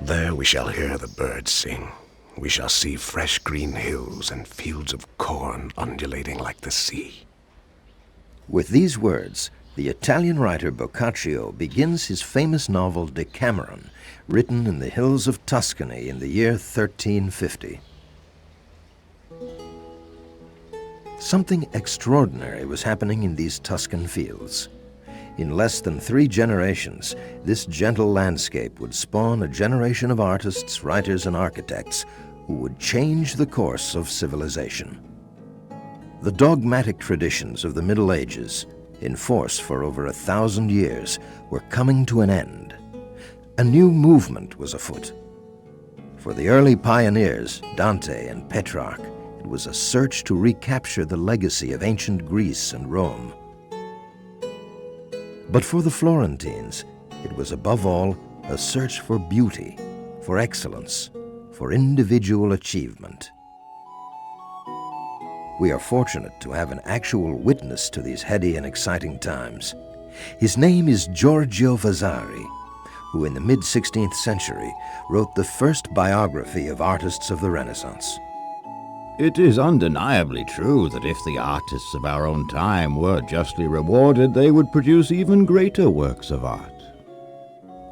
There we shall hear the birds sing. We shall see fresh green hills and fields of corn undulating like the sea. With these words, the Italian writer Boccaccio begins his famous novel Decameron, written in the hills of Tuscany in the year 1350. Something extraordinary was happening in these Tuscan fields. In less than 3 generations, this gentle landscape would spawn a generation of artists, writers, and architects who would change the course of civilization. The dogmatic traditions of the Middle Ages, in force for over 1,000 years, were coming to an end. A new movement was afoot. For the early pioneers, Dante and Petrarch, it was a search to recapture the legacy of ancient Greece and Rome. But for the Florentines, it was above all a search for beauty, for excellence, for individual achievement. We are fortunate to have an actual witness to these heady and exciting times. His name is Giorgio Vasari, who in the mid-16th century wrote the first biography of artists of the Renaissance. It is undeniably true that if the artists of our own time were justly rewarded, they would produce even greater works of art.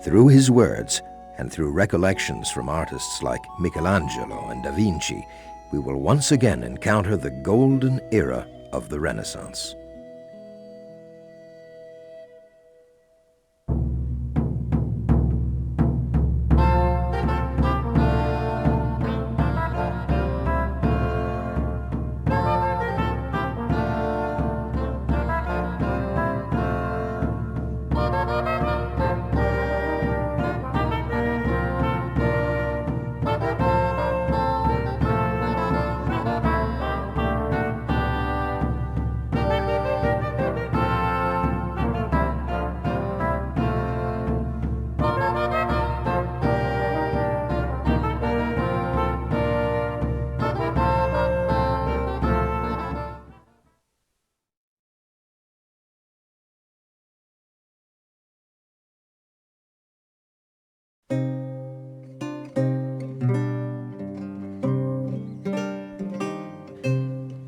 Through his words, and through recollections from artists like Michelangelo and Da Vinci, we will once again encounter the golden era of the Renaissance.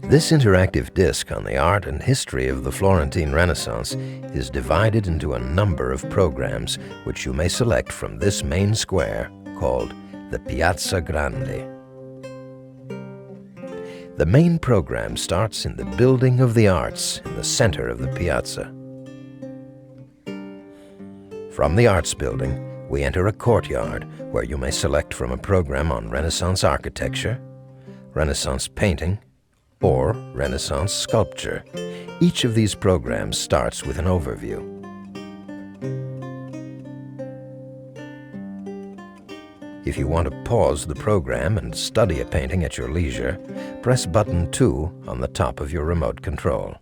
This interactive disc on the art and history of the Florentine Renaissance is divided into a number of programs which you may select from this main square called the Piazza Grande. The main program starts in the Building of the Arts in the center of the piazza. From the Arts Building, we enter a courtyard where you may select from a program on Renaissance architecture, Renaissance painting, or Renaissance sculpture. Each of these programs starts with an overview. If you want to pause the program and study a painting at your leisure, press button 2 on the top of your remote control.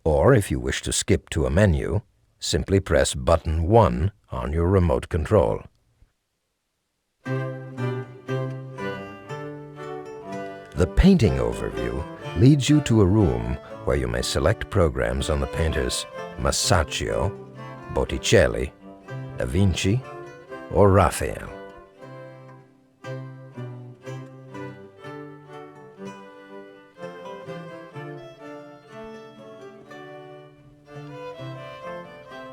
Or if you wish to skip to a menu, simply press button 1 on your remote control. The painting overview leads you to a room where you may select programs on the painters Masaccio, Botticelli, Da Vinci, or Raphael.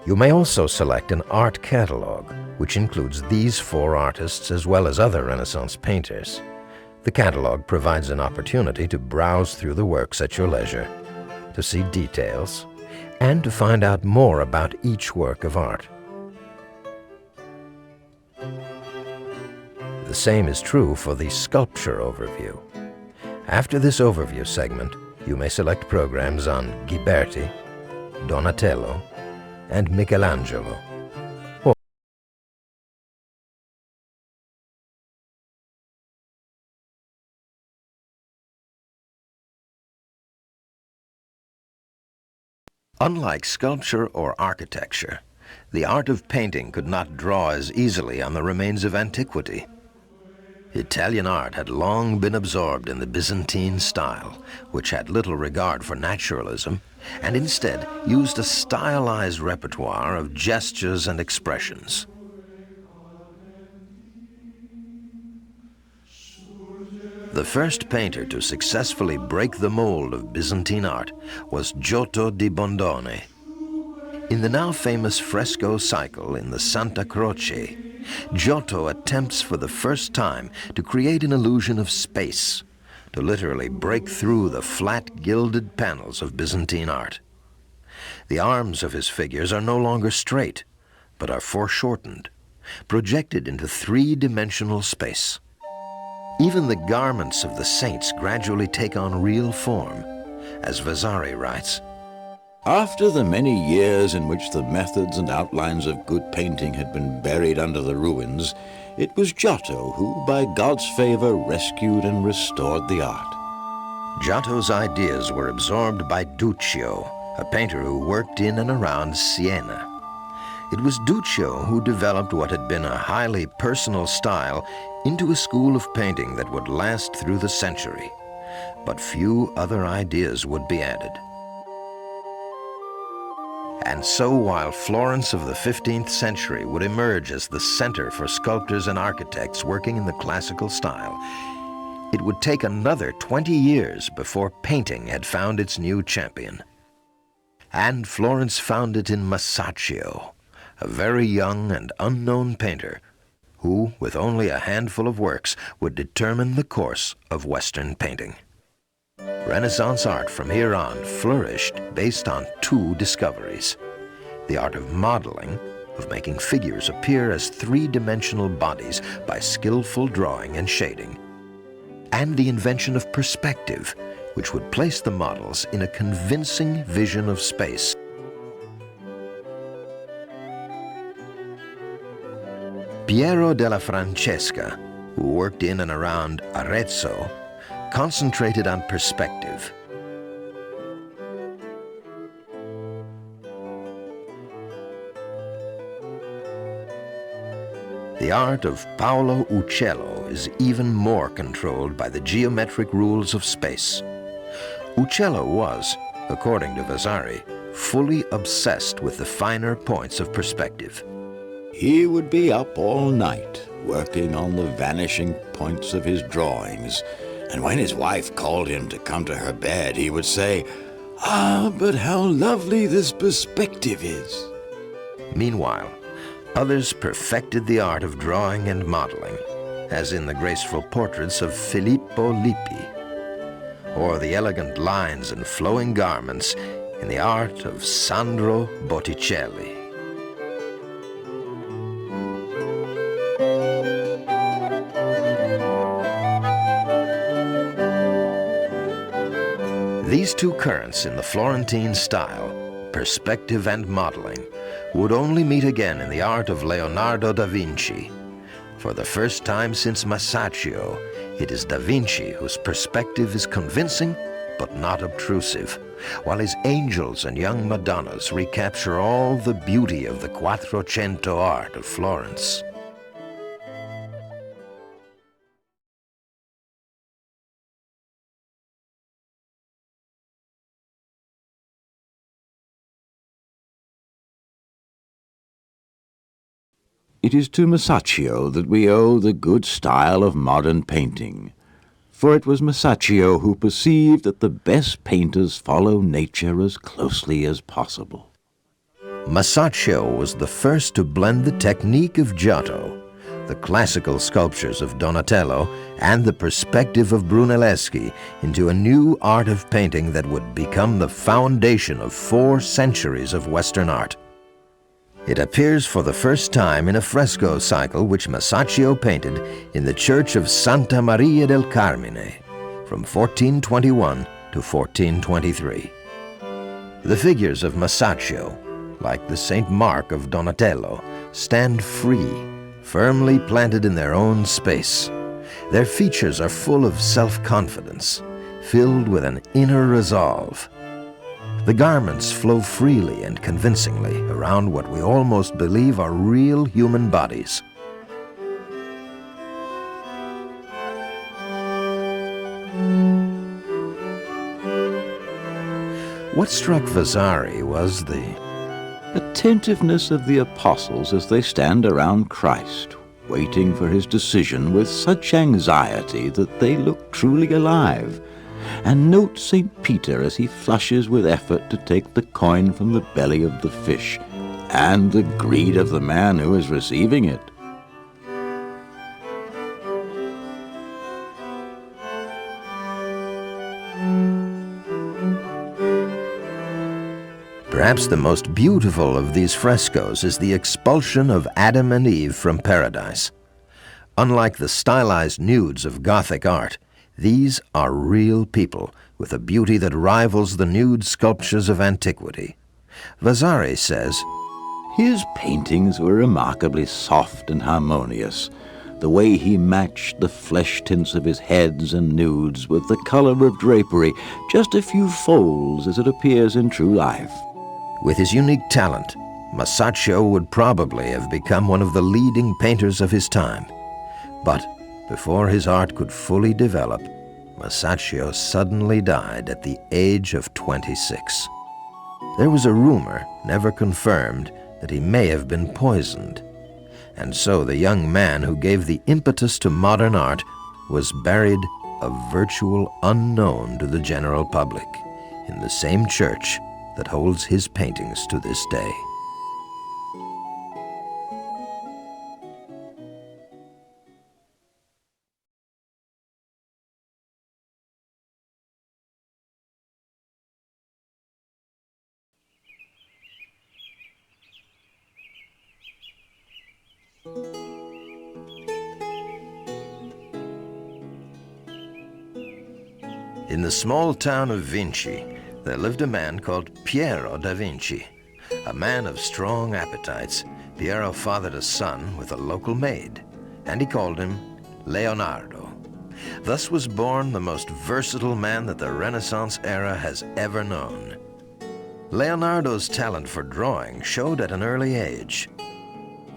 You may also select an art catalog, which includes these 4 artists as well as other Renaissance painters. The catalog provides an opportunity to browse through the works at your leisure, to see details, and to find out more about each work of art. The same is true for the sculpture overview. After this overview segment, you may select programs on Ghiberti, Donatello, and Michelangelo. Unlike sculpture or architecture, the art of painting could not draw as easily on the remains of antiquity. Italian art had long been absorbed in the Byzantine style, which had little regard for naturalism, and instead used a stylized repertoire of gestures and expressions. The first painter to successfully break the mold of Byzantine art was Giotto di Bondone. In the now famous fresco cycle in the Santa Croce, Giotto attempts for the first time to create an illusion of space, to literally break through the flat gilded panels of Byzantine art. The arms of his figures are no longer straight, but are foreshortened, projected into three-dimensional space. Even the garments of the saints gradually take on real form, as Vasari writes. After the many years in which the methods and outlines of good painting had been buried under the ruins, it was Giotto who, by God's favor, rescued and restored the art. Giotto's ideas were absorbed by Duccio, a painter who worked in and around Siena. It was Duccio who developed what had been a highly personal style into a school of painting that would last through the century. But few other ideas would be added. And so while Florence of the 15th century would emerge as the center for sculptors and architects working in the classical style, it would take another 20 years before painting had found its new champion. And Florence found it in Masaccio, a very young and unknown painter who, with only a handful of works, would determine the course of Western painting. Renaissance art from here on flourished based on two discoveries: the art of modeling, of making figures appear as three-dimensional bodies by skillful drawing and shading, and the invention of perspective, which would place the models in a convincing vision of space. Piero della Francesca, who worked in and around Arezzo, concentrated on perspective. The art of Paolo Uccello is even more controlled by the geometric rules of space. Uccello was, according to Vasari, fully obsessed with the finer points of perspective. He would be up all night, working on the vanishing points of his drawings, and when his wife called him to come to her bed, he would say, "Ah, but how lovely this perspective is." Meanwhile, others perfected the art of drawing and modeling, as in the graceful portraits of Filippo Lippi, or the elegant lines and flowing garments in the art of Sandro Botticelli. These two currents in the Florentine style, perspective and modeling, would only meet again in the art of Leonardo da Vinci. For the first time since Masaccio, it is da Vinci whose perspective is convincing but not obtrusive, while his angels and young Madonnas recapture all the beauty of the Quattrocento art of Florence. It is to Masaccio that we owe the good style of modern painting, for it was Masaccio who perceived that the best painters follow nature as closely as possible. Masaccio was the first to blend the technique of Giotto, the classical sculptures of Donatello, and the perspective of Brunelleschi into a new art of painting that would become the foundation of 4 centuries of Western art. It appears for the first time in a fresco cycle which Masaccio painted in the church of Santa Maria del Carmine from 1421 to 1423. The figures of Masaccio, like the Saint Mark of Donatello, stand free, firmly planted in their own space. Their features are full of self-confidence, filled with an inner resolve. The garments flow freely and convincingly around what we almost believe are real human bodies. What struck Vasari was the attentiveness of the apostles as they stand around Christ, waiting for his decision with such anxiety that they look truly alive. And note St. Peter as he flushes with effort to take the coin from the belly of the fish, and the greed of the man who is receiving it. Perhaps the most beautiful of these frescoes is the expulsion of Adam and Eve from paradise. Unlike the stylized nudes of Gothic art, these are real people with a beauty that rivals the nude sculptures of antiquity. Vasari says, His paintings were remarkably soft and harmonious. The way he matched the flesh tints of his heads and nudes with the color of drapery, just a few folds as it appears in true life. With his unique talent, Masaccio would probably have become one of the leading painters of his time. But before his art could fully develop, Masaccio suddenly died at the age of 26. There was a rumor, never confirmed, that he may have been poisoned. And so the young man who gave the impetus to modern art was buried a virtual unknown to the general public in the same church that holds his paintings to this day. In the small town of Vinci, there lived a man called Piero da Vinci. A man of strong appetites, Piero fathered a son with a local maid, and he called him Leonardo. Thus was born the most versatile man that the Renaissance era has ever known. Leonardo's talent for drawing showed at an early age.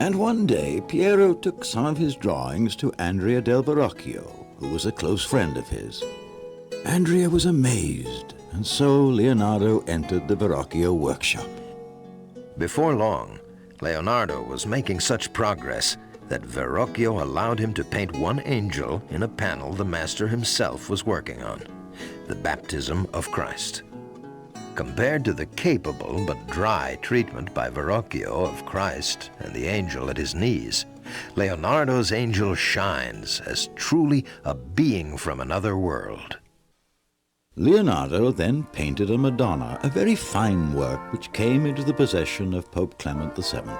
And one day, Piero took some of his drawings to Andrea del Verrocchio, who was a close friend of his. Andrea was amazed, and so Leonardo entered the Verrocchio workshop. Before long, Leonardo was making such progress that Verrocchio allowed him to paint one angel in a panel the master himself was working on, the Baptism of Christ. Compared to the capable but dry treatment by Verrocchio of Christ and the angel at his knees, Leonardo's angel shines as truly a being from another world. Leonardo then painted a Madonna, a very fine work which came into the possession of Pope Clement VII.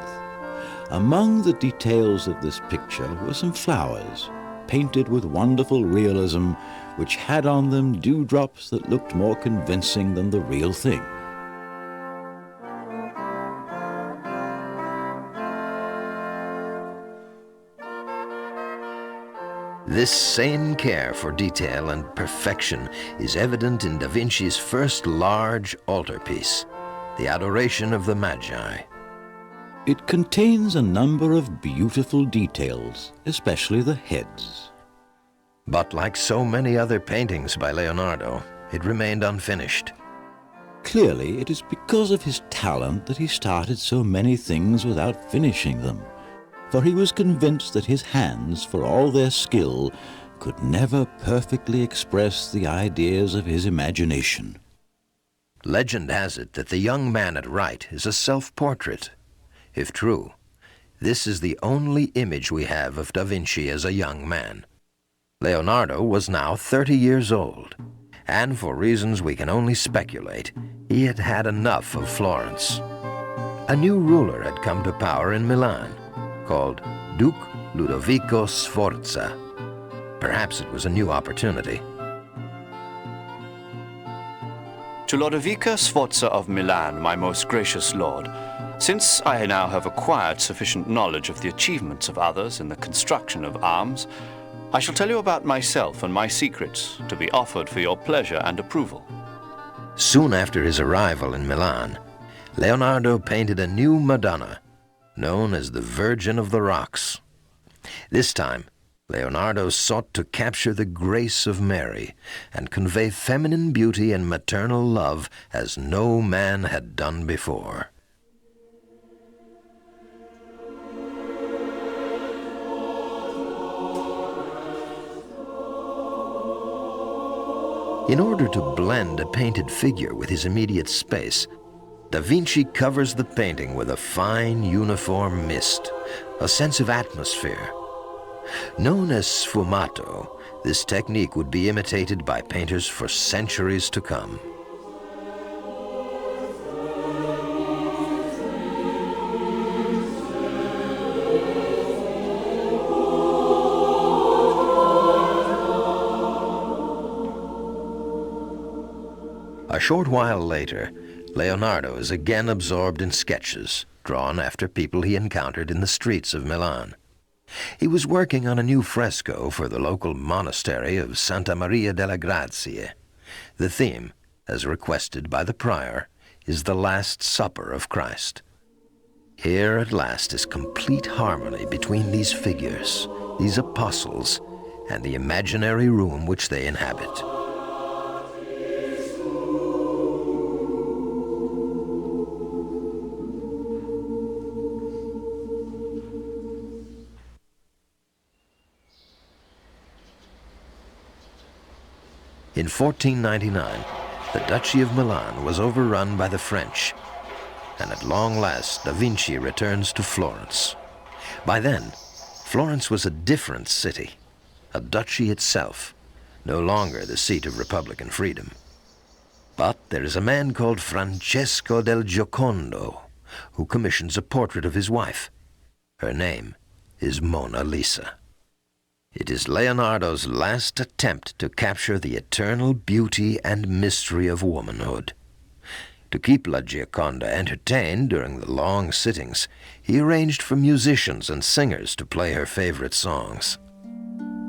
Among the details of this picture were some flowers, painted with wonderful realism, which had on them dewdrops that looked more convincing than the real thing. This same care for detail and perfection is evident in Da Vinci's first large altarpiece, the Adoration of the Magi. It contains a number of beautiful details, especially the heads. But like so many other paintings by Leonardo, it remained unfinished. Clearly, it is because of his talent that he started so many things without finishing them, for he was convinced that his hands, for all their skill, could never perfectly express the ideas of his imagination. Legend has it that the young man at right is a self-portrait. If true, this is the only image we have of Da Vinci as a young man. Leonardo was now 30 years old, and for reasons we can only speculate, he had had enough of Florence. A new ruler had come to power in Milan, called Duke Ludovico Sforza. Perhaps it was a new opportunity. To Lodovico Sforza of Milan, my most gracious lord, since I now have acquired sufficient knowledge of the achievements of others in the construction of arms, I shall tell you about myself and my secrets, to be offered for your pleasure and approval. Soon after his arrival in Milan, Leonardo painted a new Madonna, known as the Virgin of the Rocks. This time, Leonardo sought to capture the grace of Mary and convey feminine beauty and maternal love as no man had done before. In order to blend a painted figure with his immediate space, Da Vinci covers the painting with a fine, uniform mist, a sense of atmosphere. Known as sfumato, this technique would be imitated by painters for centuries to come. A short while later, Leonardo is again absorbed in sketches drawn after people he encountered in the streets of Milan. He was working on a new fresco for the local monastery of Santa Maria delle Grazie. The theme, as requested by the prior, is the Last Supper of Christ. Here at last is complete harmony between these figures, these apostles, and the imaginary room which they inhabit. In 1499, the Duchy of Milan was overrun by the French, and at long last Da Vinci returns to Florence. By then, Florence was a different city, a duchy itself, no longer the seat of Republican freedom. But there is a man called Francesco del Giocondo who commissions a portrait of his wife. Her name is Mona Lisa. It is Leonardo's last attempt to capture the eternal beauty and mystery of womanhood. To keep La Gioconda entertained during the long sittings, he arranged for musicians and singers to play her favorite songs.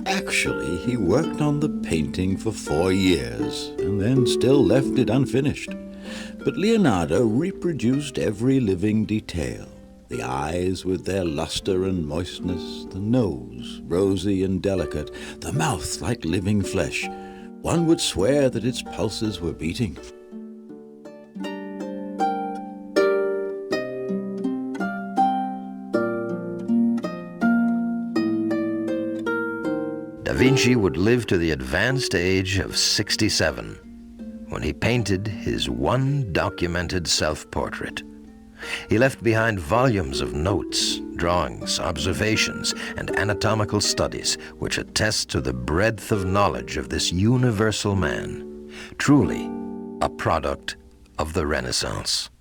Actually, he worked on the painting for 4 years and then still left it unfinished. But Leonardo reproduced every living detail. The eyes with their luster and moistness, the nose, rosy and delicate, the mouth like living flesh. One would swear that its pulses were beating. Da Vinci would live to the advanced age of 67, when he painted his one documented self-portrait. He left behind volumes of notes, drawings, observations, and anatomical studies which attest to the breadth of knowledge of this universal man, truly a product of the Renaissance.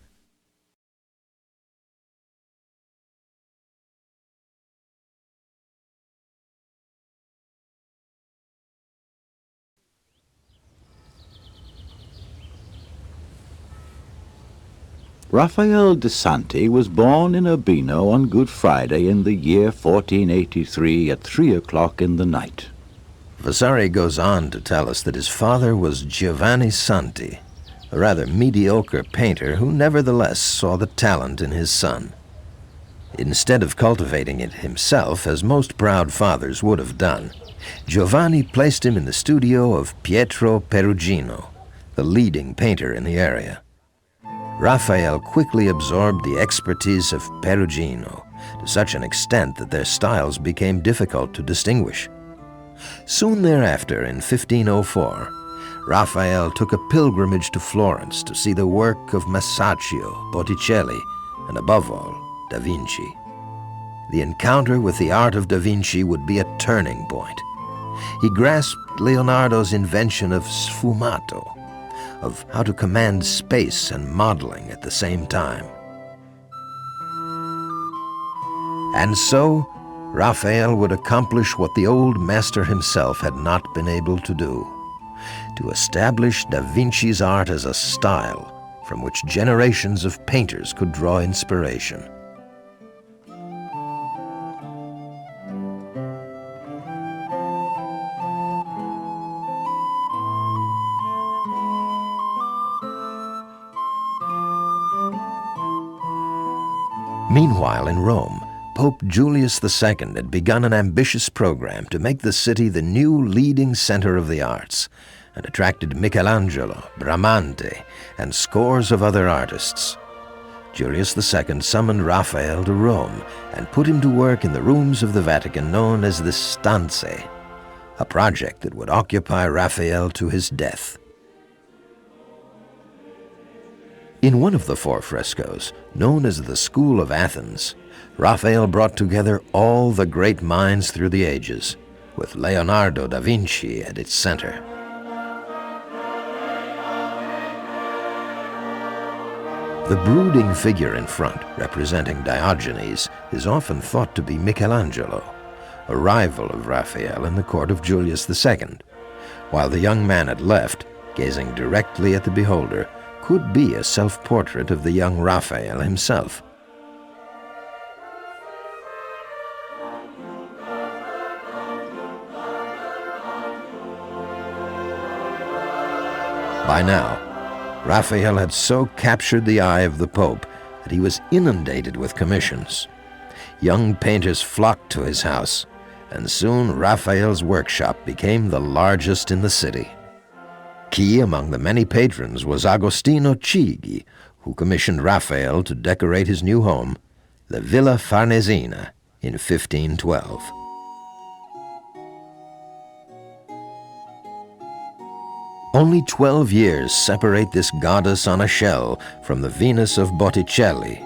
Raphael de Santi was born in Urbino on Good Friday in the year 1483 at 3 o'clock in the night. Vasari goes on to tell us that his father was Giovanni Santi, a rather mediocre painter who nevertheless saw the talent in his son. Instead of cultivating it himself, as most proud fathers would have done, Giovanni placed him in the studio of Pietro Perugino, the leading painter in the area. Raphael quickly absorbed the expertise of Perugino to such an extent that their styles became difficult to distinguish. Soon thereafter, in 1504, Raphael took a pilgrimage to Florence to see the work of Masaccio, Botticelli, and above all, Da Vinci. The encounter with the art of Da Vinci would be a turning point. He grasped Leonardo's invention of sfumato, of how to command space and modeling at the same time. And so, Raphael would accomplish what the old master himself had not been able to do, to establish Da Vinci's art as a style from which generations of painters could draw inspiration. Meanwhile, in Rome, Pope Julius II had begun an ambitious program to make the city the new leading center of the arts, and attracted Michelangelo, Bramante, and scores of other artists. Julius II summoned Raphael to Rome and put him to work in the rooms of the Vatican known as the Stanze, a project that would occupy Raphael to his death. In one of the four frescoes, known as the School of Athens, Raphael brought together all the great minds through the ages, with Leonardo da Vinci at its center. The brooding figure in front, representing Diogenes, is often thought to be Michelangelo, a rival of Raphael in the court of Julius II, while the young man at left, gazing directly at the beholder, could be a self-portrait of the young Raphael himself. By now, Raphael had so captured the eye of the Pope that he was inundated with commissions. Young painters flocked to his house, and soon Raphael's workshop became the largest in the city. Key among the many patrons was Agostino Chigi, who commissioned Raphael to decorate his new home, the Villa Farnesina, in 1512. Only 12 years separate this goddess on a shell from the Venus of Botticelli,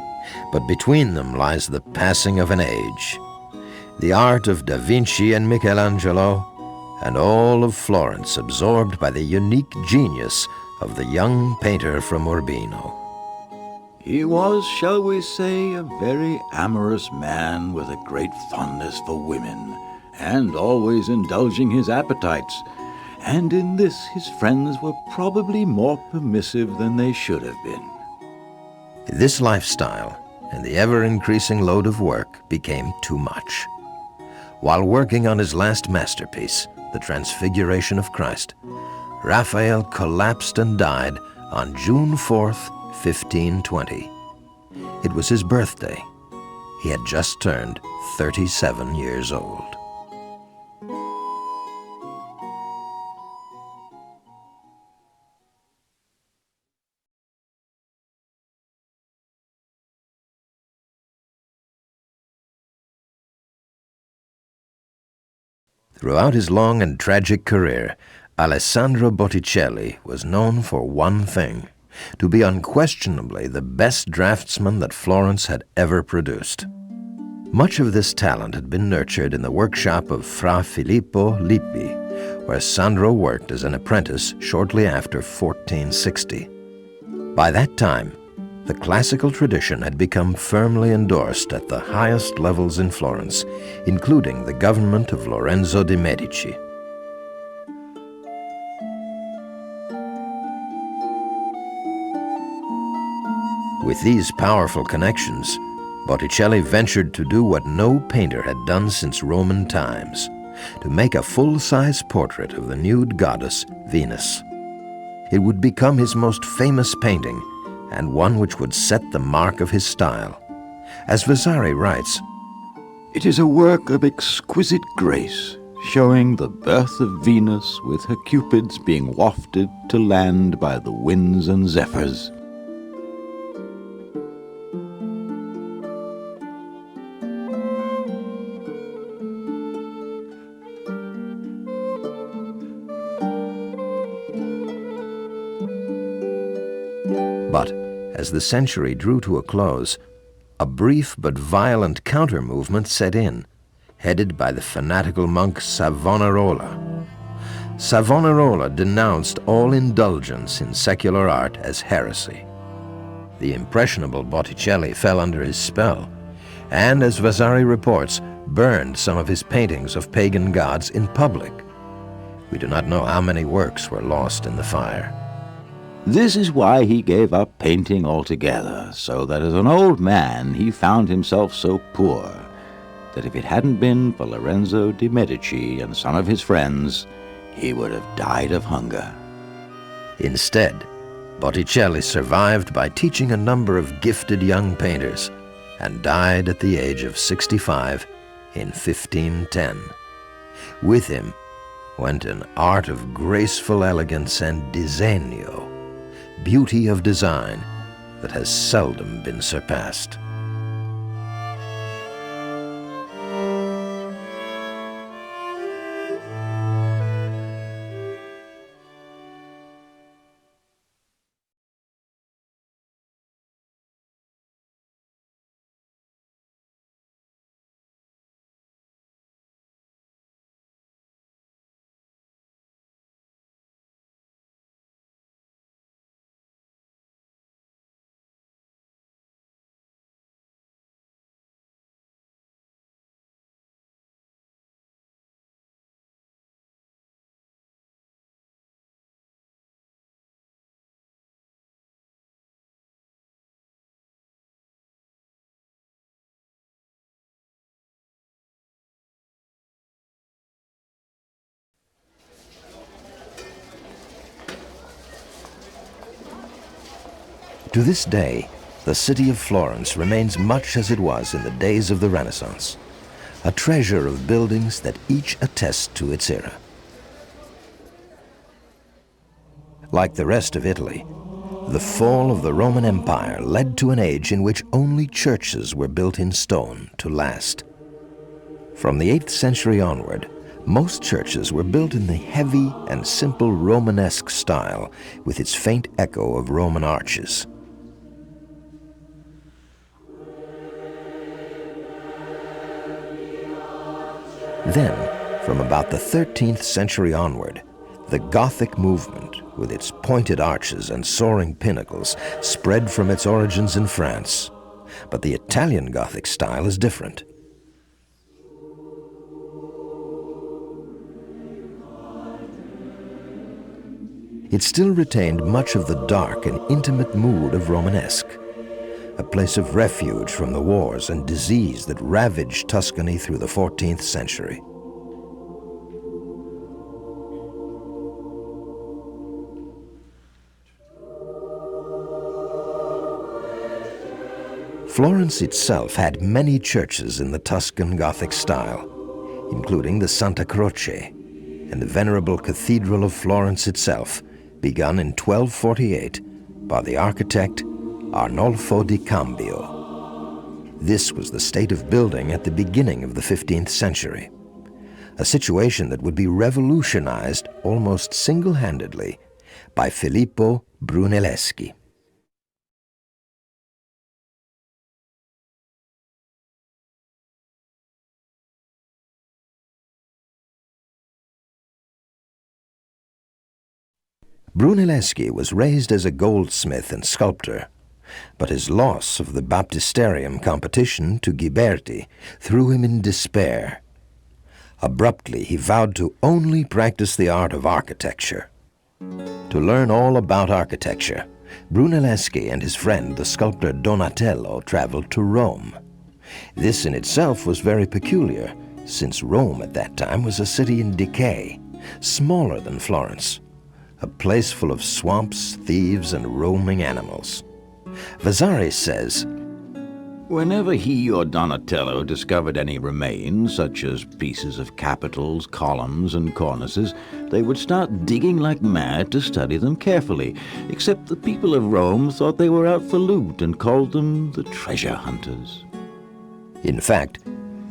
but between them lies the passing of an age. The art of Da Vinci and Michelangelo, and all of Florence absorbed by the unique genius of the young painter from Urbino. He was, shall we say, a very amorous man with a great fondness for women, and always indulging his appetites. And in this his friends were probably more permissive than they should have been. This lifestyle and the ever-increasing load of work became too much. While working on his last masterpiece, the Transfiguration of Christ, Raphael collapsed and died on June 4th, 1520. It was his birthday. He had just turned 37 years old. Throughout his long and tragic career, Alessandro Botticelli was known for one thing: to be unquestionably the best draftsman that Florence had ever produced. Much of this talent had been nurtured in the workshop of Fra Filippo Lippi, where Sandro worked as an apprentice shortly after 1460. By that time, the classical tradition had become firmly endorsed at the highest levels in Florence, including the government of Lorenzo de' Medici. With these powerful connections, Botticelli ventured to do what no painter had done since Roman times: to make a full-size portrait of the nude goddess Venus. It would become his most famous painting, and one which would set the mark of his style. As Vasari writes, "It is a work of exquisite grace, showing the birth of Venus with her cupids being wafted to land by the winds and zephyrs." But as the century drew to a close, a brief but violent counter-movement set in, headed by the fanatical monk Savonarola. Savonarola denounced all indulgence in secular art as heresy. The impressionable Botticelli fell under his spell, and, as Vasari reports, burned some of his paintings of pagan gods in public. We do not know how many works were lost in the fire. This is why he gave up painting altogether, so that as an old man he found himself so poor that if it hadn't been for Lorenzo de' Medici and some of his friends, he would have died of hunger. Instead, Botticelli survived by teaching a number of gifted young painters and died at the age of 65 in 1510. With him went an art of graceful elegance and disegno, beauty of design that has seldom been surpassed. To this day, the city of Florence remains much as it was in the days of the Renaissance, a treasure of buildings that each attest to its era. Like the rest of Italy, the fall of the Roman Empire led to an age in which only churches were built in stone to last. From the 8th century onward, most churches were built in the heavy and simple Romanesque style with its faint echo of Roman arches. Then, from about the 13th century onward, the Gothic movement, with its pointed arches and soaring pinnacles, spread from its origins in France. But the Italian Gothic style is different. It still retained much of the dark and intimate mood of Romanesque, a place of refuge from the wars and disease that ravaged Tuscany through the 14th century. Florence itself had many churches in the Tuscan Gothic style, including the Santa Croce and the venerable Cathedral of Florence itself, begun in 1248 by the architect Arnolfo di Cambio. This was the state of building at the beginning of the 15th century, a situation that would be revolutionized almost single-handedly by Filippo Brunelleschi. Brunelleschi was raised as a goldsmith and sculptor, but his loss of the baptisterium competition to Ghiberti threw him in despair. Abruptly, he vowed to only practice the art of architecture. To learn all about architecture, Brunelleschi and his friend, the sculptor Donatello, traveled to Rome. This in itself was very peculiar, since Rome at that time was a city in decay, smaller than Florence, a place full of swamps, thieves, and roaming animals. Vasari says, Whenever he or Donatello discovered any remains, such as pieces of capitals, columns, and cornices, they would start digging like mad to study them carefully, except the people of Rome thought they were out for loot and called them the treasure hunters. In fact,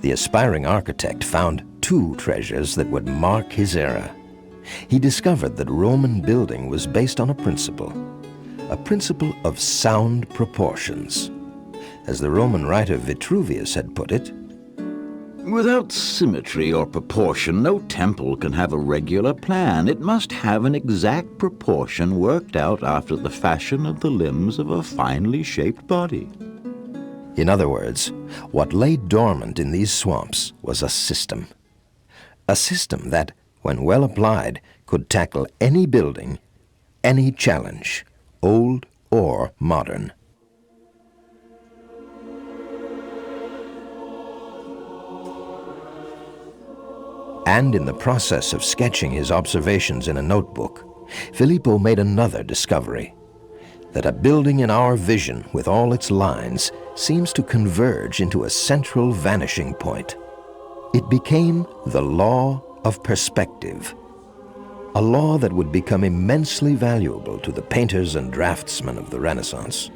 the aspiring architect found two treasures that would mark his era. He discovered that Roman building was based on a principle of sound proportions. As the Roman writer Vitruvius had put it, Without symmetry or proportion, no temple can have a regular plan. It must have an exact proportion worked out after the fashion of the limbs of a finely shaped body. in other words, what lay dormant in these swamps was a system that, when well applied, could tackle any building, any challenge, old or modern. And in the process of sketching his observations in a notebook, Filippo made another discovery, that a building in our vision with all its lines seems to converge into a central vanishing point. It became the law of perspective, a law that would become immensely valuable to the painters and draftsmen of the Renaissance.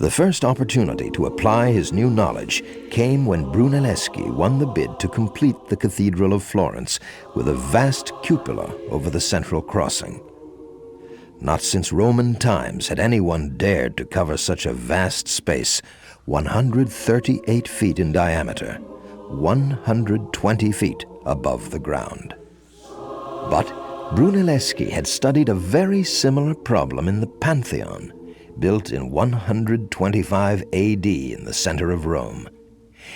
The first opportunity to apply his new knowledge came when Brunelleschi won the bid to complete the Cathedral of Florence with a vast cupola over the central crossing. Not since Roman times had anyone dared to cover such a vast space, 138 feet in diameter, 120 feet above the ground. But Brunelleschi had studied a very similar problem in the Pantheon, built in 125 AD in the center of Rome.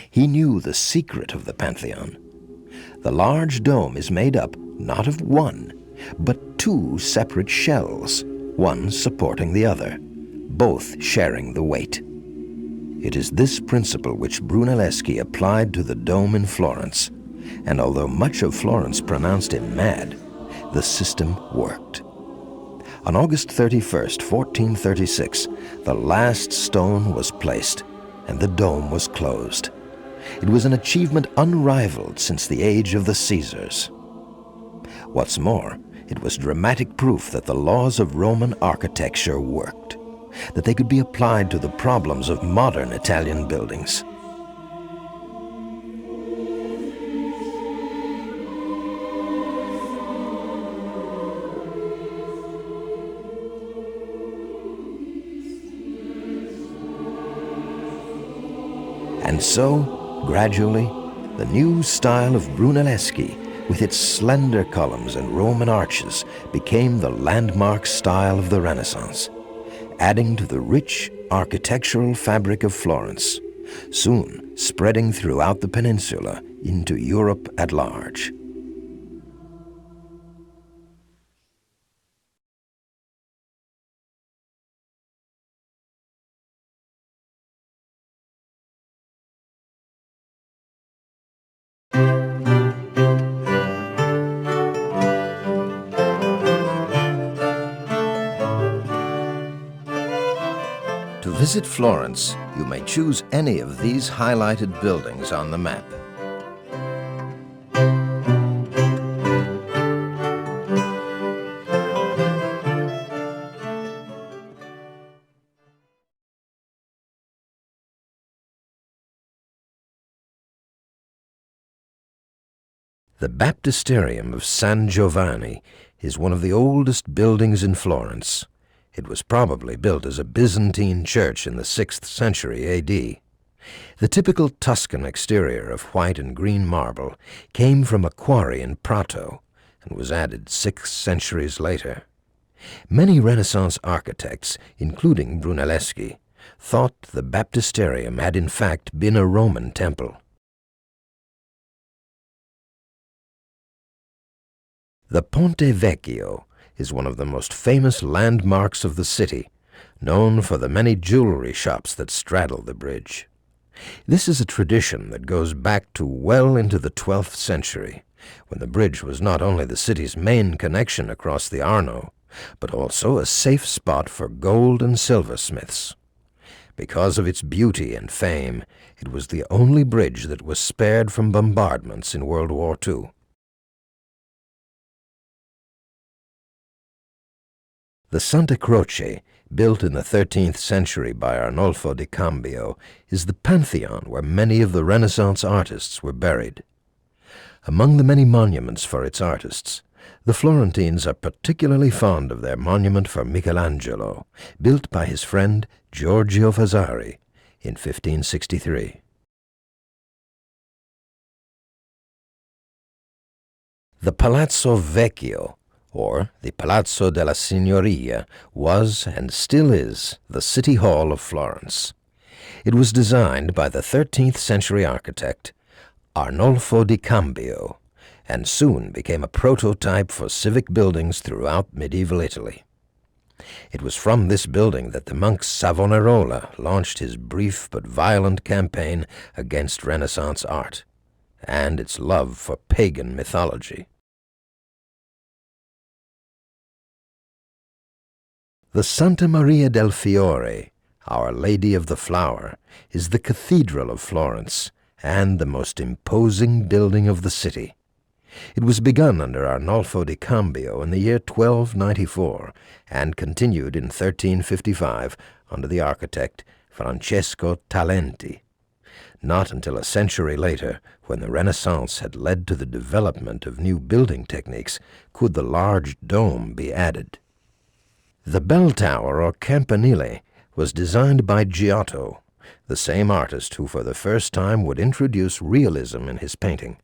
He knew the secret of the Pantheon. The large dome is made up not of one, but two separate shells, one supporting the other, both sharing the weight. It is this principle which Brunelleschi applied to the dome in Florence, and although much of Florence pronounced him mad, the system worked. On August 31st, 1436, the last stone was placed and the dome was closed. It was an achievement unrivaled since the age of the Caesars. What's more, it was dramatic proof that the laws of Roman architecture worked, that they could be applied to the problems of modern Italian buildings. And so, gradually, the new style of Brunelleschi, with its slender columns and Roman arches, became the landmark style of the Renaissance, adding to the rich architectural fabric of Florence, soon spreading throughout the peninsula into Europe at large. To visit Florence, you may choose any of these highlighted buildings on the map. The Baptisterium of San Giovanni is one of the oldest buildings in Florence. It was probably built as a Byzantine church in the 6th century AD. The typical Tuscan exterior of white and green marble came from a quarry in Prato and was added 6 centuries later. Many Renaissance architects, including Brunelleschi, thought the Baptisterium had in fact been a Roman temple. The Ponte Vecchio is one of the most famous landmarks of the city, known for the many jewelry shops that straddle the bridge. This is a tradition that goes back to well into the 12th century, when the bridge was not only the city's main connection across the Arno, but also a safe spot for gold and silversmiths. Because of its beauty and fame, it was the only bridge that was spared from bombardments in World War II. The Santa Croce, built in the 13th century by Arnolfo di Cambio, is the pantheon where many of the Renaissance artists were buried. Among the many monuments for its artists, the Florentines are particularly fond of their monument for Michelangelo, built by his friend Giorgio Vasari in 1563. The Palazzo Vecchio, or the Palazzo della Signoria, was and still is the City Hall of Florence. It was designed by the 13th century architect Arnolfo di Cambio, and soon became a prototype for civic buildings throughout medieval Italy. It was from this building that the monk Savonarola launched his brief but violent campaign against Renaissance art and its love for pagan mythology. The Santa Maria del Fiore, Our Lady of the Flower, is the cathedral of Florence and the most imposing building of the city. It was begun under Arnolfo di Cambio in the year 1294 and continued in 1355 under the architect Francesco Talenti. Not until a century later, when the Renaissance had led to the development of new building techniques, could the large dome be added. The bell tower, or campanile, was designed by Giotto, the same artist who for the first time would introduce realism in his painting.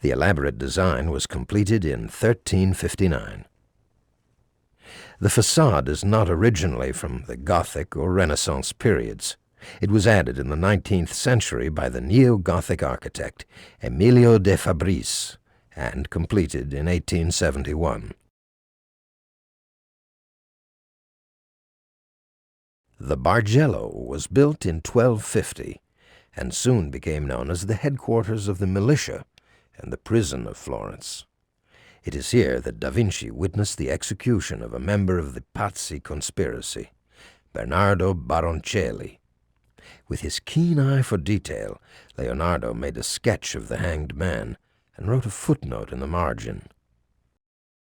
The elaborate design was completed in 1359. The facade is not originally from the Gothic or Renaissance periods. It was added in the 19th century by the neo-Gothic architect Emilio de Fabris and completed in 1871. The Bargello was built in 1250 and soon became known as the headquarters of the militia and the prison of Florence. It is here that Da Vinci witnessed the execution of a member of the Pazzi conspiracy, Bernardo Baroncelli. With his keen eye for detail, Leonardo made a sketch of the hanged man and wrote a footnote in the margin.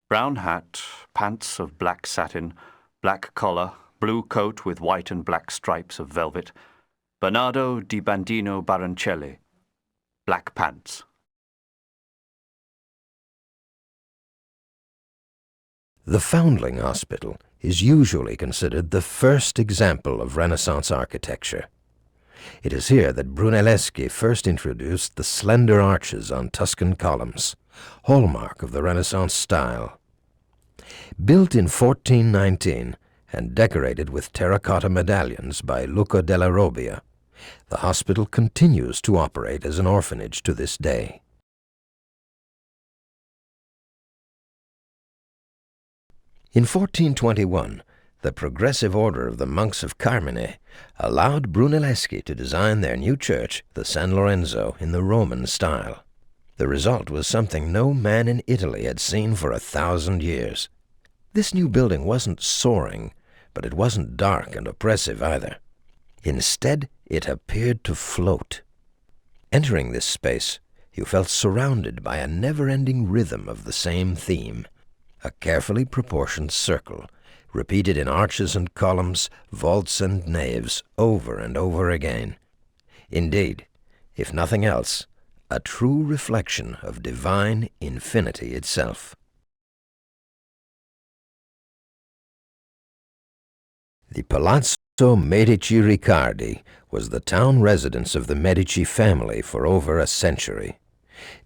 Brown hat, pants of black satin, black collar, blue coat with white and black stripes of velvet, Bernardo di Bandino Baroncelli, black pants. The Foundling Hospital is usually considered the first example of Renaissance architecture. It is here that Brunelleschi first introduced the slender arches on Tuscan columns, hallmark of the Renaissance style. Built in 1419 and decorated with terracotta medallions by Luca della Robbia, the hospital continues to operate as an orphanage to this day. In 1421, the Progressive Order of the Monks of Carmine allowed Brunelleschi to design their new church, the San Lorenzo, in the Roman style. The result was something no man in Italy had seen for 1,000 years. This new building wasn't soaring, but it wasn't dark and oppressive either. Instead, it appeared to float. Entering this space, you felt surrounded by a never-ending rhythm of the same theme. A carefully proportioned circle, repeated in arches and columns, vaults and naves, over and over again. Indeed, if nothing else, a true reflection of divine infinity itself. The Palazzo Medici Riccardi was the town residence of the Medici family for over a century.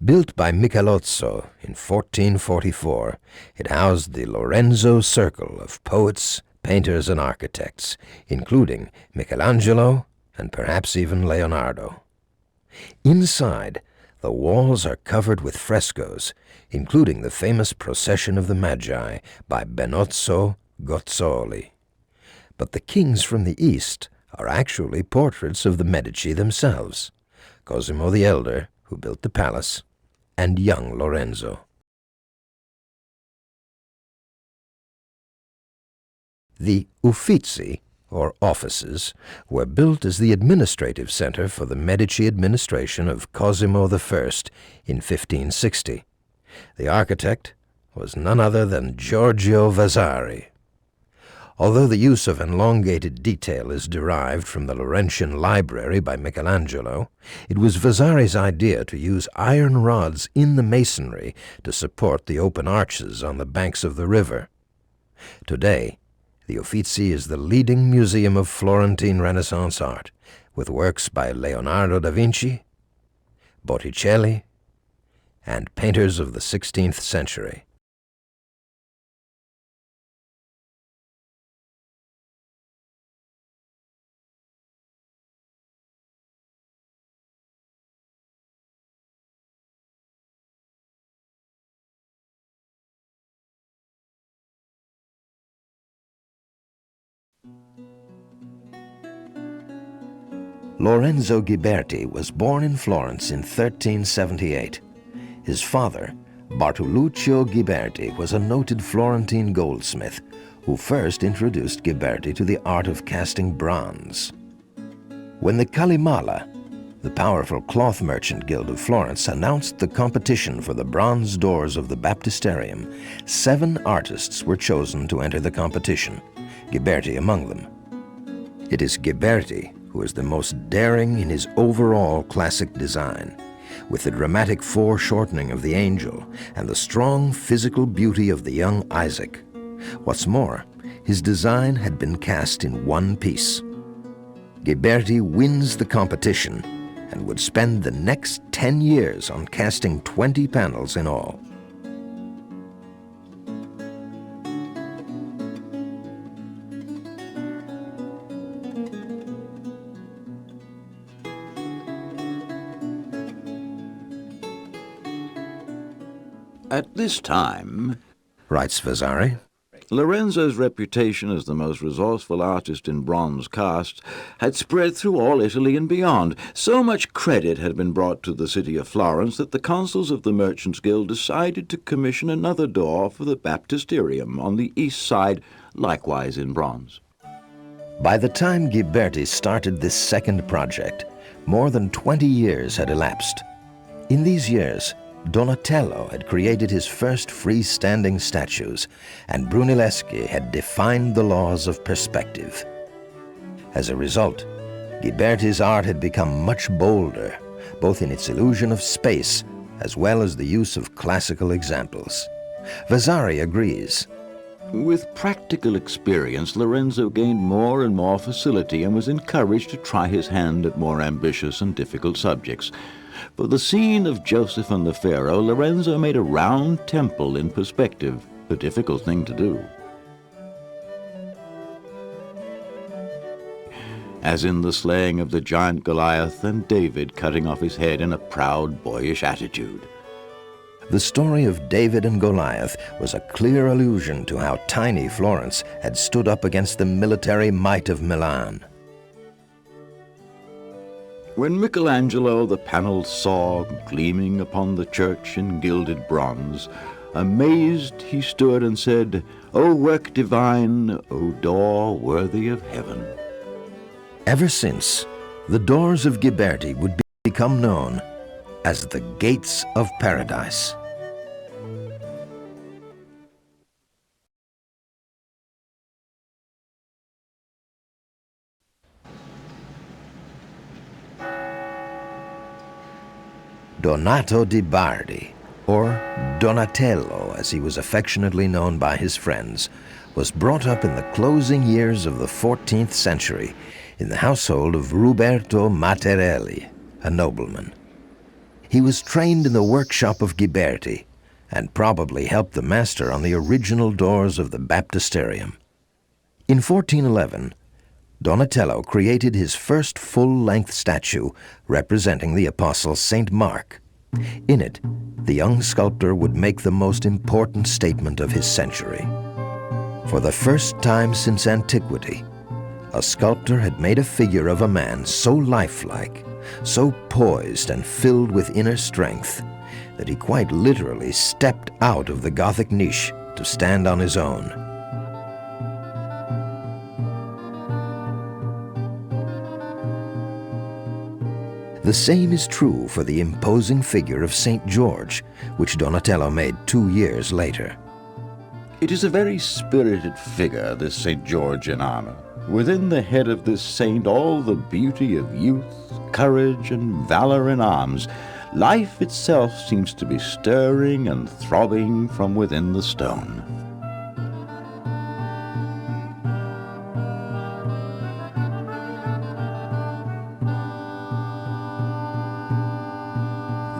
Built by Michelozzo in 1444, it housed the Lorenzo Circle of poets, painters, and architects, including Michelangelo and perhaps even Leonardo. Inside, the walls are covered with frescoes, including the famous Procession of the Magi by Benozzo Gozzoli. But the kings from the East are actually portraits of the Medici themselves, Cosimo the Elder, who built the palace, and young Lorenzo. The Uffizi, or offices, were built as the administrative center for the Medici administration of Cosimo I in 1560. The architect was none other than Giorgio Vasari. Although the use of elongated detail is derived from the Laurentian Library by Michelangelo, it was Vasari's idea to use iron rods in the masonry to support the open arches on the banks of the river. Today, the Uffizi is the leading museum of Florentine Renaissance art, with works by Leonardo da Vinci, Botticelli, and painters of the 16th century. Lorenzo Ghiberti was born in Florence in 1378. His father, Bartoluccio Ghiberti, was a noted Florentine goldsmith who first introduced Ghiberti to the art of casting bronze. When the Calimala, the powerful cloth merchant guild of Florence, announced the competition for the bronze doors of the baptisterium, 7 artists were chosen to enter the competition, Ghiberti among them. It is Ghiberti who is the most daring in his overall classic design, with the dramatic foreshortening of the angel and the strong physical beauty of the young Isaac. What's more, his design had been cast in one piece. Ghiberti wins the competition and would spend the next 10 years on casting 20 panels in all. At this time, Writes Vasari, Lorenzo's reputation as the most resourceful artist in bronze casts had spread through all Italy and beyond. So much credit had been brought to the city of Florence that the consuls of the Merchants' Guild decided to commission another door for the baptisterium on the east side, likewise in bronze. by the time Ghiberti started this second project, more than 20 years had elapsed. In these years, Donatello had created his first freestanding statues, and Brunelleschi had defined the laws of perspective. As a result, Ghiberti's art had become much bolder, both in its illusion of space as well as the use of classical examples. Vasari agrees. With practical experience, Lorenzo gained more and more facility and was encouraged to try his hand at more ambitious and difficult subjects. For the scene of Joseph and the Pharaoh, Lorenzo made a round temple in perspective, a difficult thing to do. As in the slaying of the giant Goliath and David cutting off his head in a proud, boyish attitude. The story of David and Goliath was a clear allusion to how tiny Florence had stood up against the military might of Milan. When Michelangelo the panel saw gleaming upon the church in gilded bronze, amazed he stood and said, "O work divine, O door worthy of heaven." Ever since, the doors of Ghiberti would become known as the Gates of Paradise. Donato di Bardi, or Donatello as he was affectionately known by his friends, was brought up in the closing years of the 14th century in the household of Ruberto Mattarelli, a nobleman. He was trained in the workshop of Ghiberti and probably helped the master on the original doors of the baptisterium. In 1411, Donatello created his first full-length statue representing the apostle Saint Mark. In it, the young sculptor would make the most important statement of his century. For the first time since antiquity, a sculptor had made a figure of a man so lifelike, so poised and filled with inner strength, that he quite literally stepped out of the Gothic niche to stand on his own. The same is true for the imposing figure of St. George, which Donatello made 2 years later. It is a very spirited figure, this St. George in armor. Within the head of this saint all the beauty of youth, courage, and valor in arms. Life itself seems to be stirring and throbbing from within the stone.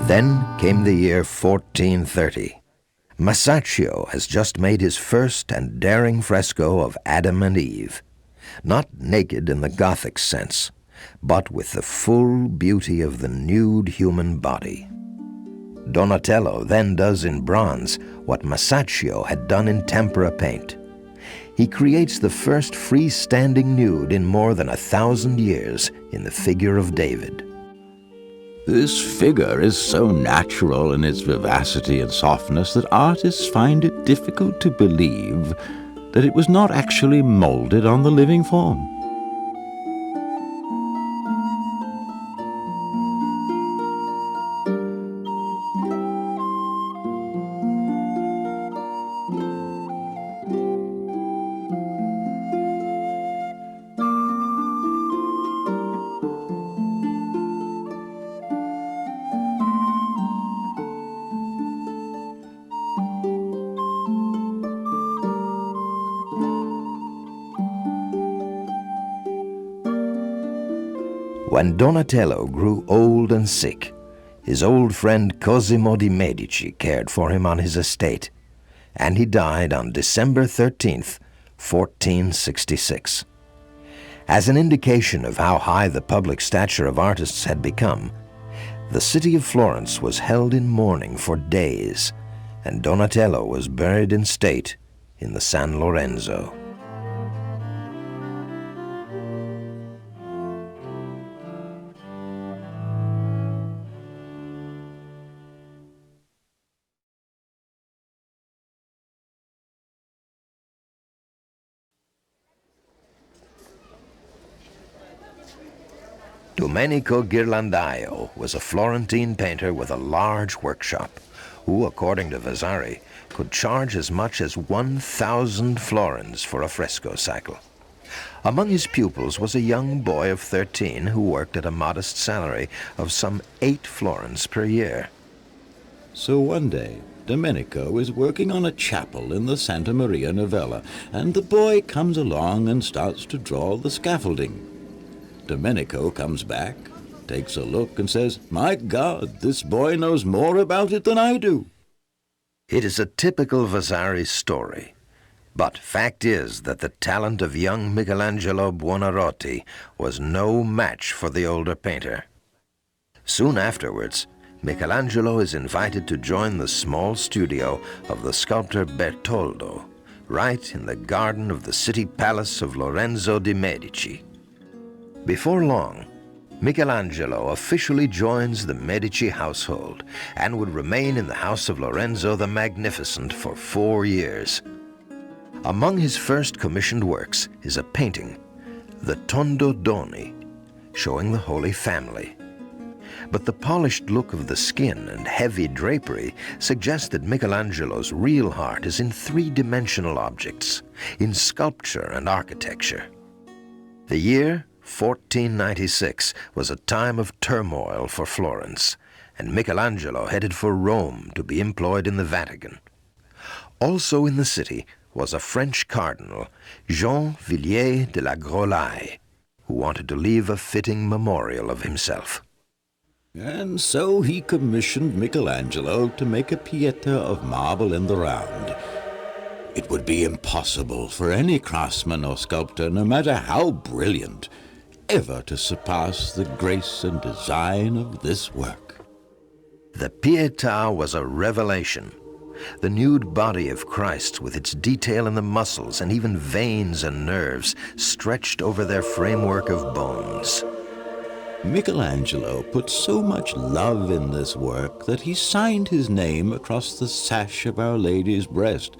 Then came the year 1430. Masaccio has just made his first and daring fresco of Adam and Eve, not naked in the Gothic sense, but with the full beauty of the nude human body. Donatello then does in bronze what Masaccio had done in tempera paint. he creates the first freestanding nude in more than 1,000 years in the figure of David. This figure is so natural in its vivacity and softness that artists find it difficult to believe that it was not actually molded on the living form. When Donatello grew old and sick, his old friend Cosimo de' Medici cared for him on his estate, and he died on December 13th, 1466. As an indication of how high the public stature of artists had become, the city of Florence was held in mourning for days, and Donatello was buried in state in the San Lorenzo. Domenico Ghirlandaio was a Florentine painter with a large workshop, who, according to Vasari, could charge as much as 1,000 florins for a fresco cycle. Among his pupils was a young boy of 13 who worked at a modest salary of some 8 florins per year. So one day, Domenico is working on a chapel in the Santa Maria Novella, and the boy comes along and starts to draw the scaffolding. Domenico comes back, takes a look, and says, "My God, this boy knows more about it than I do." It is a typical Vasari story, but fact is that the talent of young Michelangelo Buonarroti was no match for the older painter. Soon afterwards, Michelangelo is invited to join the small studio of the sculptor Bertoldo, right in the garden of the city palace of Lorenzo de' Medici. Before long, Michelangelo officially joins the Medici household and would remain in the house of Lorenzo the Magnificent for 4 years. Among his first commissioned works is a painting, the Tondo Doni, showing the Holy Family. But the polished look of the skin and heavy drapery suggest that Michelangelo's real heart is in 3-dimensional objects, in sculpture and architecture. The year 1496 was a time of turmoil for Florence, and Michelangelo headed for Rome to be employed in the Vatican. Also in the city was a French cardinal, Jean Villiers de la Grolaye, who wanted to leave a fitting memorial of himself. And so he commissioned Michelangelo to make a Pieta of marble in the round. It would be impossible for any craftsman or sculptor, no matter how brilliant, ever to surpass the grace and design of this work. The Pietà was a revelation. The nude body of Christ, with its detail in the muscles and even veins and nerves, stretched over their framework of bones. Michelangelo put so much love in this work that he signed his name across the sash of Our Lady's breast,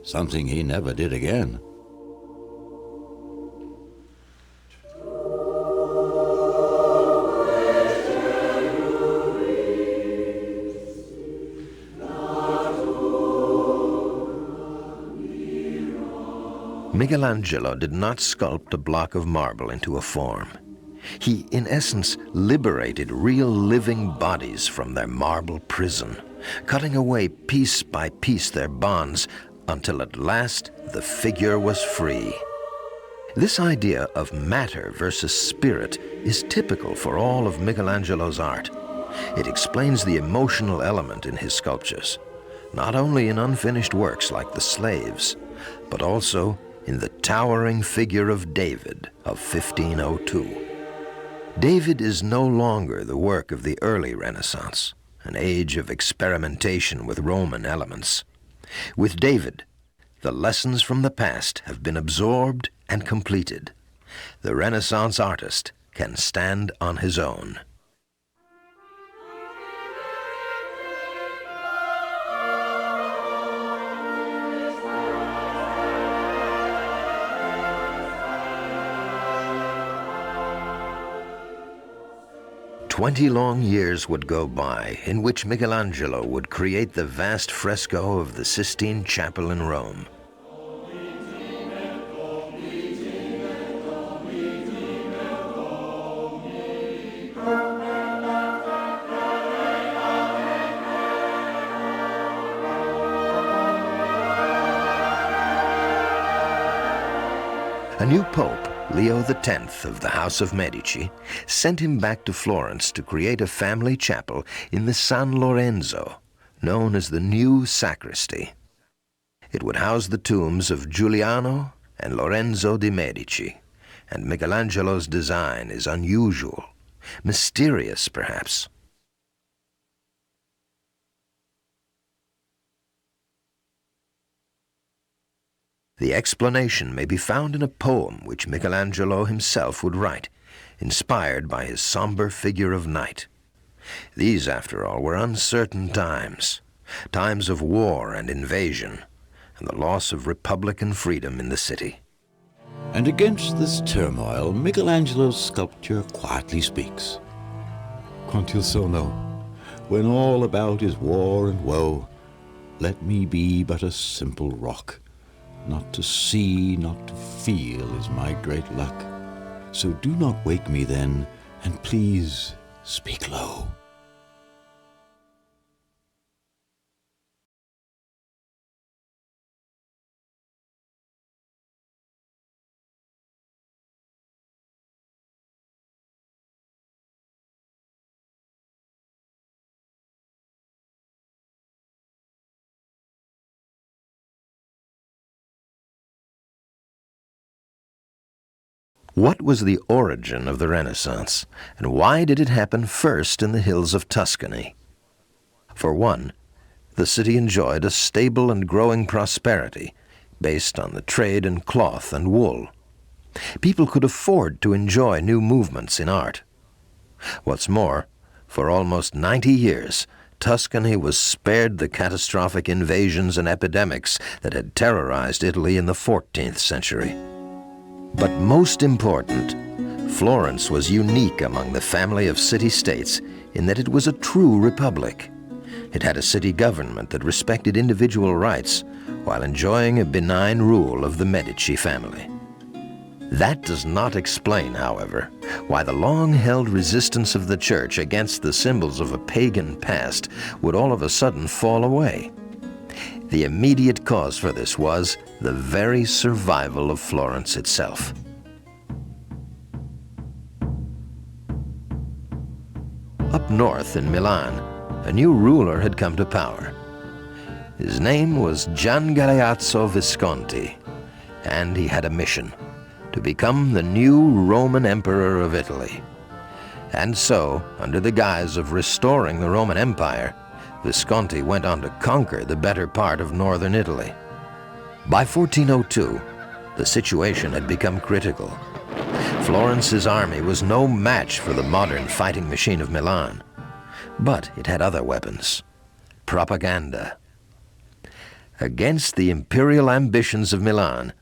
something he never did again. Michelangelo did not sculpt a block of marble into a form. He, in essence, liberated real living bodies from their marble prison, cutting away piece by piece their bonds until at last the figure was free. This idea of matter versus spirit is typical for all of Michelangelo's art. It explains the emotional element in his sculptures, not only in unfinished works like the Slaves, but also in the towering figure of David of 1502. David is no longer the work of the early Renaissance, an age of experimentation with Roman elements. With David, the lessons from the past have been absorbed and completed. The Renaissance artist can stand on his own. "20 long years would go by in which Michelangelo would create the vast fresco of the Sistine Chapel in Rome. A new pope, Leo X of the House of Medici, sent him back to Florence to create a family chapel in the San Lorenzo, known as the New Sacristy. It would house the tombs of Giuliano and Lorenzo de' Medici, and Michelangelo's design is unusual, mysterious perhaps. The explanation may be found in a poem which Michelangelo himself would write, inspired by his somber figure of night. These, after all, were uncertain times, times of war and invasion, and the loss of republican freedom in the city. And against this turmoil, Michelangelo's sculpture quietly speaks. Quantil sono, when all about is war and woe, let me be but a simple rock. Not to see, not to feel is my great luck. So do not wake me then, and please speak low. What was the origin of the Renaissance, and why did it happen first in the hills of Tuscany? For one, the city enjoyed a stable and growing prosperity based on the trade in cloth and wool. People could afford to enjoy new movements in art. What's more, for almost 90 years, Tuscany was spared the catastrophic invasions and epidemics that had terrorized Italy in the 14th century. But most important, Florence was unique among the family of city-states in that it was a true republic. It had a city government that respected individual rights while enjoying a benign rule of the Medici family. That does not explain, however, why the long-held resistance of the church against the symbols of a pagan past would all of a sudden fall away. The immediate cause for this was the very survival of Florence itself. Up north in Milan, a new ruler had come to power. His name was Gian Galeazzo Visconti, and he had a mission: to become the new Roman Emperor of Italy. And so, under the guise of restoring the Roman Empire, Visconti went on to conquer the better part of northern Italy. By 1402, the situation had become critical. Florence's army was no match for the modern fighting machine of Milan, but it had other weapons: propaganda. Against the imperial ambitions of Milan,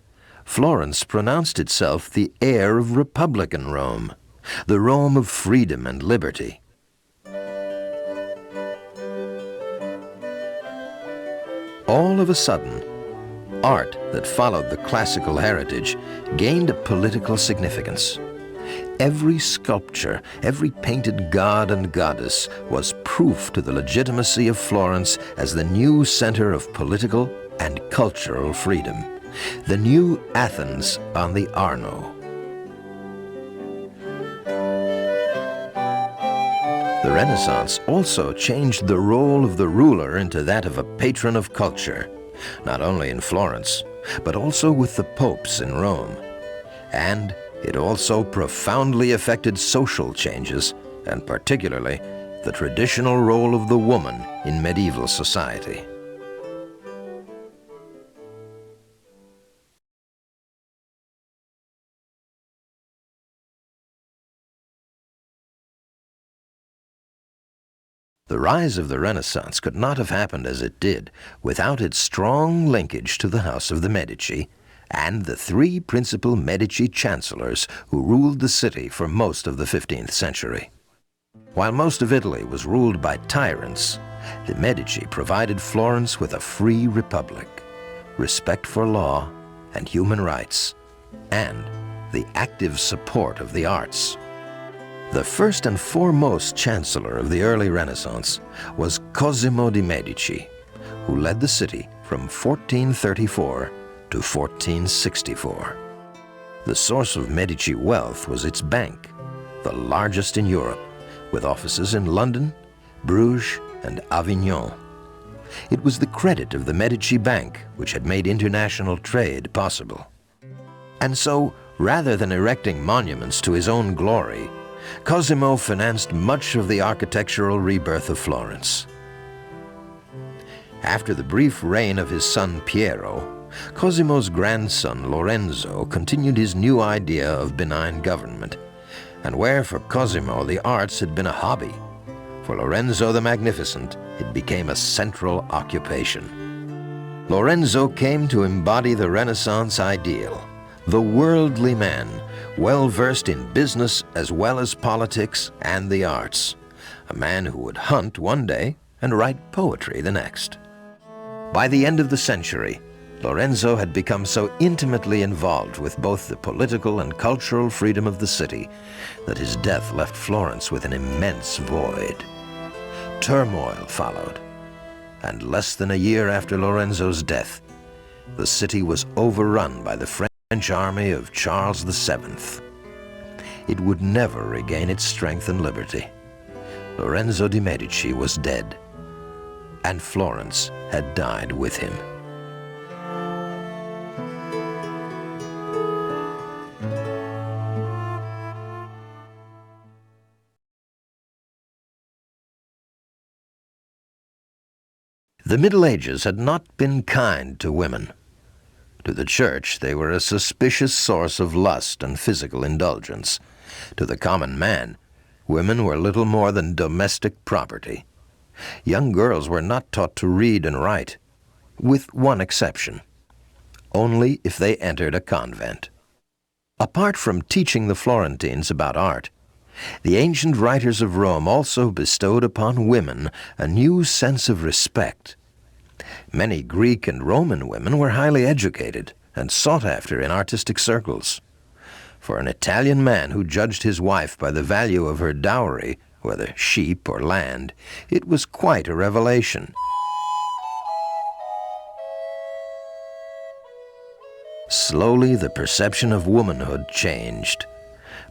Florence pronounced itself the heir of republican Rome, the Rome of freedom and liberty. All of a sudden, art that followed the classical heritage gained a political significance. Every sculpture, every painted god and goddess was proof to the legitimacy of Florence as the new center of political and cultural freedom, the new Athens on the Arno. The Renaissance also changed the role of the ruler into that of a patron of culture, not only in Florence, but also with the popes in Rome. And it also profoundly affected social changes, and particularly the traditional role of the woman in medieval society. The rise of the Renaissance could not have happened as it did without its strong linkage to the House of the Medici and the three principal Medici chancellors who ruled the city for most of the 15th century. While most of Italy was ruled by tyrants, the Medici provided Florence with a free republic, respect for law and human rights, and the active support of the arts. The first and foremost chancellor of the early Renaissance was Cosimo de' Medici, who led the city from 1434 to 1464. The source of Medici wealth was its bank, the largest in Europe, with offices in London, Bruges, and Avignon. It was the credit of the Medici Bank which had made international trade possible. And so, rather than erecting monuments to his own glory, Cosimo financed much of the architectural rebirth of Florence. After the brief reign of his son Piero, Cosimo's grandson Lorenzo continued his new idea of benign government, and where for Cosimo the arts had been a hobby, for Lorenzo the Magnificent it became a central occupation. Lorenzo came to embody the Renaissance ideal, the worldly man, well-versed in business as well as politics and the arts, a man who would hunt one day and write poetry the next. By the end of the century, Lorenzo had become so intimately involved with both the political and cultural freedom of the city that his death left Florence with an immense void. Turmoil followed, and less than a year after Lorenzo's death, the city was overrun by the French army of Charles VII. It would never regain its strength and liberty. Lorenzo de' Medici was dead, and Florence had died with him. The Middle Ages had not been kind to women. To the Church, they were a suspicious source of lust and physical indulgence. To the common man, women were little more than domestic property. Young girls were not taught to read and write, with one exception: only if they entered a convent. Apart from teaching the Florentines about art, the ancient writers of Rome also bestowed upon women a new sense of respect. Many Greek and Roman women were highly educated and sought after in artistic circles. For an Italian man who judged his wife by the value of her dowry, whether sheep or land, it was quite a revelation. Slowly, the perception of womanhood changed.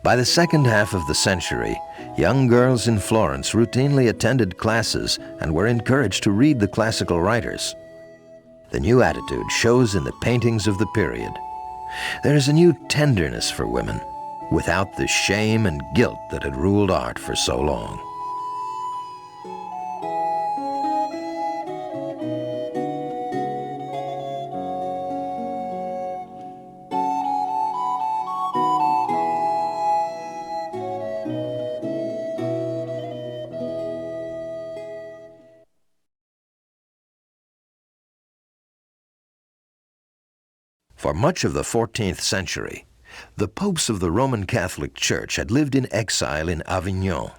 By the second half of the century, young girls in Florence routinely attended classes and were encouraged to read the classical writers. The new attitude shows in the paintings of the period. There is a new tenderness for women, without the shame and guilt that had ruled art for so long. For much of the 14th century, the popes of the Roman Catholic Church had lived in exile in Avignon.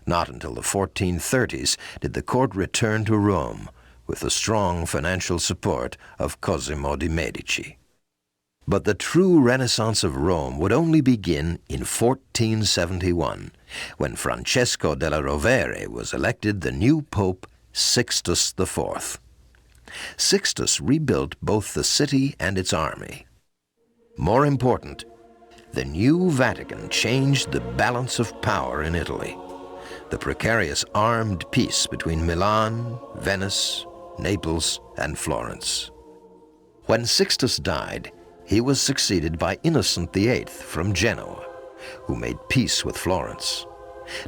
Not until the 1430s did the court return to Rome with the strong financial support of Cosimo de' Medici. But the true Renaissance of Rome would only begin in 1471, when Francesco della Rovere was elected the new Pope Sixtus IV. Sixtus rebuilt both the city and its army. More important, the new Vatican changed the balance of power in Italy. The precarious armed peace between Milan, Venice, Naples, and Florence. When Sixtus died, he was succeeded by Innocent VIII from Genoa, who made peace with Florence.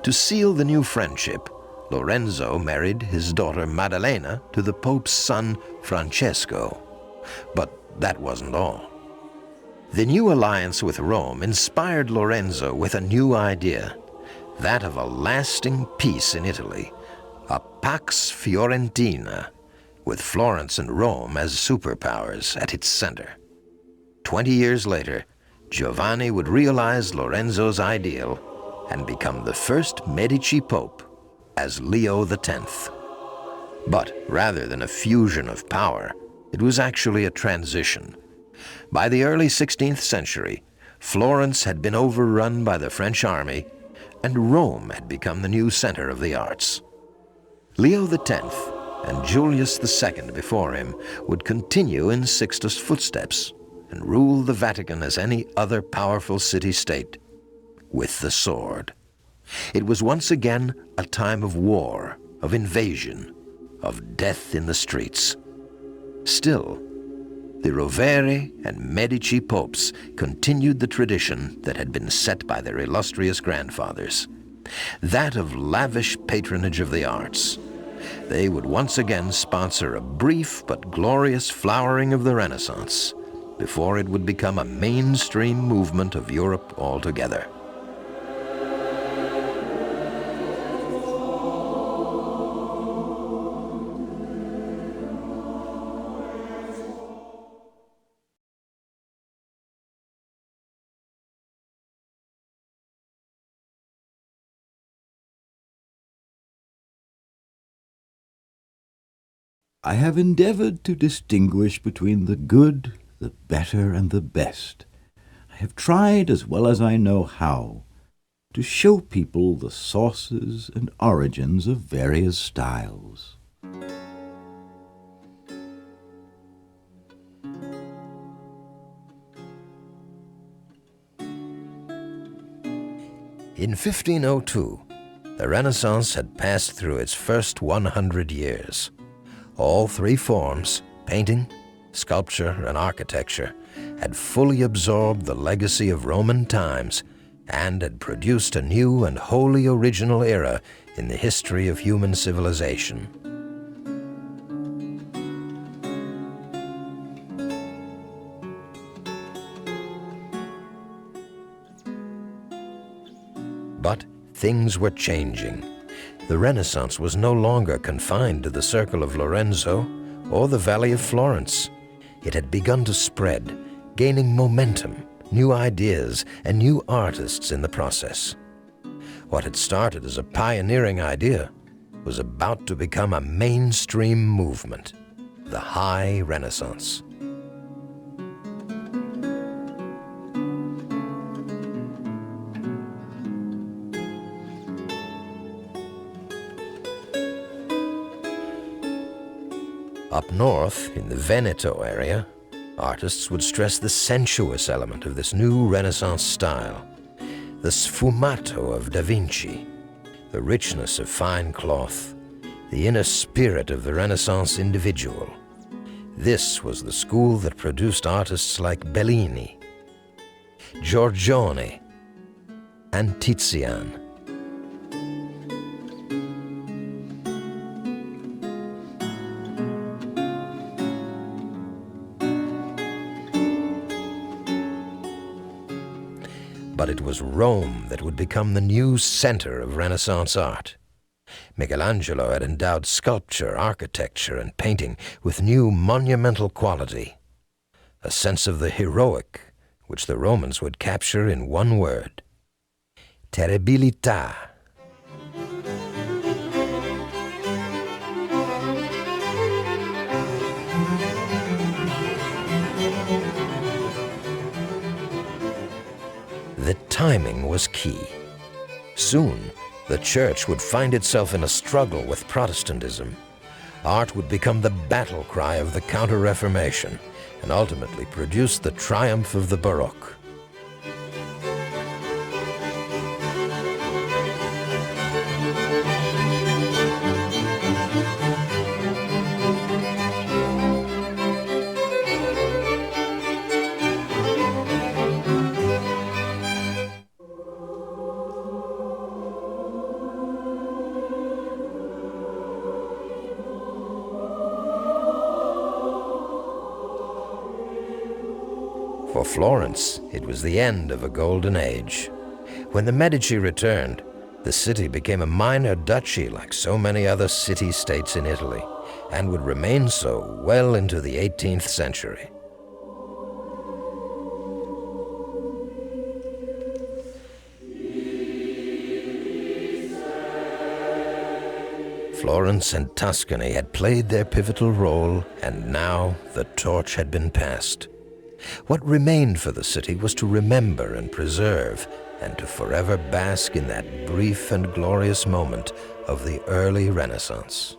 To seal the new friendship, Lorenzo married his daughter Maddalena to the Pope's son Francesco. But that wasn't all. The new alliance with Rome inspired Lorenzo with a new idea, that of a lasting peace in Italy, A Pax Fiorentina, with Florence and Rome as superpowers at its center. 20 years later, Giovanni would realize Lorenzo's ideal and become the first Medici Pope as Leo X. But rather than a fusion of power, it was actually a transition. By the early 16th century, Florence had been overrun by the French army, and Rome had become the new center of the arts. Leo X and Julius II before him would continue in Sixtus' footsteps and rule the Vatican as any other powerful city-state, with the sword. It was once again a time of war, of invasion, of death in the streets. Still, the Rovere and Medici popes continued the tradition that had been set by their illustrious grandfathers, that of lavish patronage of the arts. They would once again sponsor a brief but glorious flowering of the Renaissance before it would become a mainstream movement of Europe altogether. I have endeavored to distinguish between the good, the better, and the best. I have tried, as well as I know how, to show people the sources and origins of various styles. In 1502, the Renaissance had passed through its first 100 years. All three forms, painting, sculpture, and architecture, had fully absorbed the legacy of Roman times and had produced a new and wholly original era in the history of human civilization. But things were changing. The Renaissance was no longer confined to the circle of Lorenzo or the Valley of Florence. It had begun to spread, gaining momentum, new ideas, and new artists in the process. What had started as a pioneering idea was about to become a mainstream movement, the High Renaissance. Up north, in the Veneto area, artists would stress the sensuous element of this new Renaissance style, the sfumato of Da Vinci, the richness of fine cloth, the inner spirit of the Renaissance individual. This was the school that produced artists like Bellini, Giorgione, and Tizian. But it was Rome that would become the new center of Renaissance art. Michelangelo had endowed sculpture, architecture, and painting with new monumental quality, a sense of the heroic which the Romans would capture in one word: terribilità. The timing was key. Soon, the church would find itself in a struggle with Protestantism. Art would become the battle cry of the Counter-Reformation and ultimately produce the triumph of the Baroque. For Florence, it was the end of a golden age. When the Medici returned, The city became a minor duchy like so many other city-states in Italy, and would remain so well into the 18th century. Florence and Tuscany had played their pivotal role, and now the torch had been passed. What remained for the city was to remember and preserve, and to forever bask in that brief and glorious moment of the early Renaissance.